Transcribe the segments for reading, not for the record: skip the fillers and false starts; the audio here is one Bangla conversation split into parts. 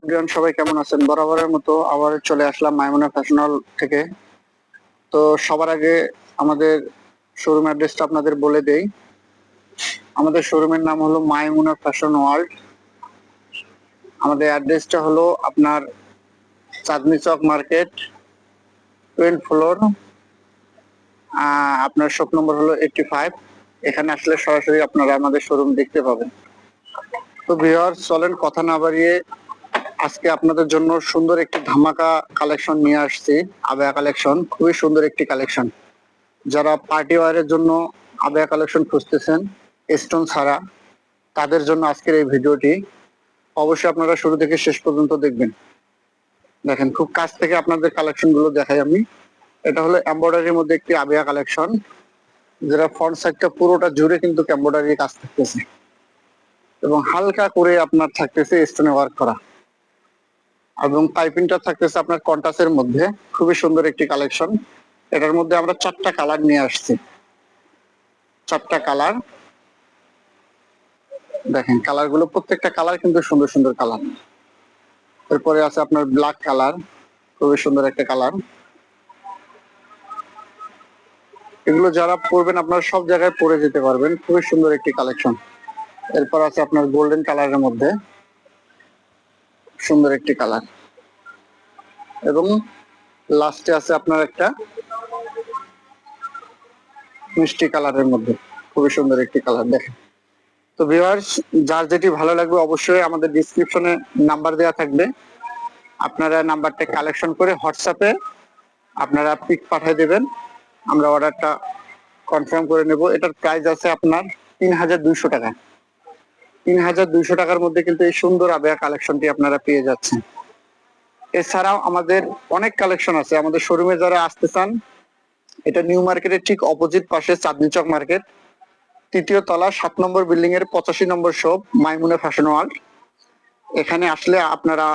এভরিওয়ান, সবাই কেমন আছেন? বরাবরের মতো আবার চলে আসলাম মাইমুনা ফ্যাশন হল থেকে। তো সবার আগে আমাদের শোরুম অ্যাড্রেসটা আপনাদের বলে দেই। আমাদের শোরুমের নাম হলো মাইমুনা ফ্যাশন ওয়ার্ল্ড। আমাদের অ্যাড্রেসটা হলো আপনার চাঁদনি চক মার্কেট, 12 ফ্লোর। আপনার শপ নম্বর হলো 85। এখানে আসলে সরাসরি আপনারা আমাদের শোরুম দেখতে পাবেন। তো ভিউয়ার্স, চলেন কথা না বাড়িয়ে আজকে আপনাদের জন্য সুন্দর একটি ধামাকা কালেকশন নিয়ে আসছি। আবেয়া কালেকশন, খুবই সুন্দর একটি কালেকশন। যারা পার্টি ওয়্যারের জন্য আবেয়া কালেকশন খুঁজতেছেন স্টোন ছাড়া, তাদের জন্য আজকের এই ভিডিওটি। অবশ্যই আপনারা শুরু থেকে শেষ পর্যন্ত দেখবেন। দেখেন, খুব কাছ থেকে আপনাদের কালেকশন গুলো দেখাই আমি। এটা হলো এমব্রয়ডারির মধ্যে একটি আবেয়া কালেকশন, যেটা ফ্রন্ট সাইডটা পুরোটা জুড়ে কিন্তু এমব্রয়ডারি কাজ থাকতেছে এবং হালকা করে আপনার থাকতেছে স্টোনে ওয়ার্ক করা, এবং পাইপিংটা থাকতেছে আপনার কন্টাসের মধ্যে। খুবই সুন্দর একটি কালেকশন। এটার মধ্যে আমরা 4টা কালার নিয়ে আসছি। 4টা কালার দেখেন, কালার গুলো প্রত্যেকটা কালার কিন্তু সুন্দর সুন্দর কালার। এরপরে আছে আপনার ব্ল্যাক কালার, খুবই সুন্দর একটা কালার। এগুলো যারা পরবেন আপনারা সব জায়গায় পরে যেতে পারবেন, খুবই সুন্দর একটি কালেকশন। এরপর আছে আপনার গোল্ডেন কালারের মধ্যে সুন্দর একটি কালার, এবং লাস্টে আছে আপনার একটা মিষ্টি কালারের মধ্যে খুবই সুন্দর একটি কালার। দেখেন, তো ভিউয়ার্স, যার যেটি ভালো লাগবে অবশ্যই আমাদের ডিসক্রিপশনে নাম্বার দেওয়া থাকবে। আপনারা নাম্বারটা কালেকশন করে হোয়াটসঅ্যাপে আপনারা পিক পাঠিয়ে দেবেন, আমরা অর্ডারটা কনফার্ম করে নেব। এটার প্রাইস আছে আপনার 3200 টাকা। 3200 টাকার মধ্যে কিন্তু এই সুন্দর আবেয়া কালেকশনটি আপনারা পেয়ে যাচ্ছেন। এছাড়াও আমাদের অনেক কালেকশন আছে আমাদের শোরুমে। যারা আসতে চান, এটা নিউ মার্কেটের ঠিক অপোজিট পাশে চাঁদনি চক মার্কেট, 3য় তলা, 7 নম্বর বিল্ডিং এর 85 নম্বর শপ, মাইমুনা ফ্যাশন ওয়ার্ল্ড। এখানে আসলে আপনারা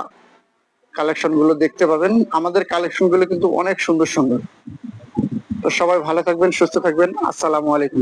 কালেকশন গুলো দেখতে পাবেন। আমাদের কালেকশন গুলো কিন্তু অনেক সুন্দর সুন্দর। তো সবাই ভালো থাকবেন, সুস্থ থাকবেন। আসসালামু আলাইকুম।